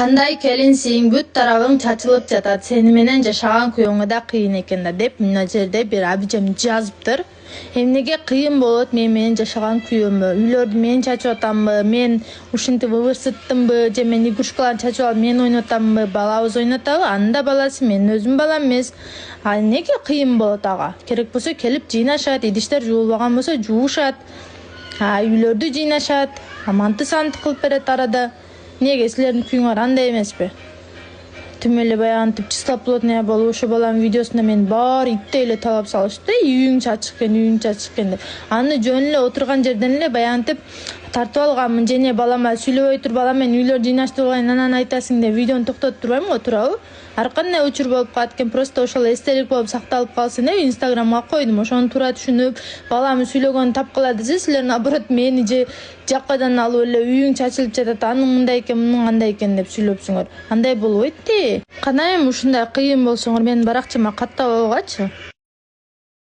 Кандай келинсиң, бүт тарабың чачылып жатат, сени менен жашаган күйөөңө да кыйын экен да деп мына жерде бир абижем жазыптыр. Эмнеге кыйын болот менен жашаган күйөөмө? Үйлөрдү мен чачып атамбы, мен ушинтип ыбырсыттымбы, же мен игрушкаларды чачып алып мен ойнотамбы, балабыз ойнотабы? Анын да баласы, менин өзүм балам эмес. А эмнеге кыйын болот ага? Керек болсо келип жыйнашат, идиштер жуулбаган болсо жуушат. Үйлөрдү жыйнашат, аманты санты кылып берет арада. Неге силердин күйүңөр андай эмеспи? Түм эле баягынтип чистаплотная болуп ошо баланын видеосунда мен баары иттей эле талап салышты. Үйүң чачык экен деп. Аны жөн эле отурган жерден эле баягынтип тартып алганмын. Және балама сүйлөбөй тур, балам мен үйлөр жыйнаштырып алайын, анан айтасың деп видеону токтотуп турбайм го, туурабы? Ар кандай учур болуп калат экен, просто ошол эстелик болуп сакталып калсын деп Инстаграмга койдум. Ошону туура түшүнүп, баламы сүйлөгөнү тапкыла десе, силер наоборот мени же жакадан алып эле үйүң чачылып жатат, анын мындай экен, мунун андай экен деп сүйлөпсүңөр. Андай болбойт ти. Кана эми ушундай кыйын болсоңор менин баракчама каттап алгачы.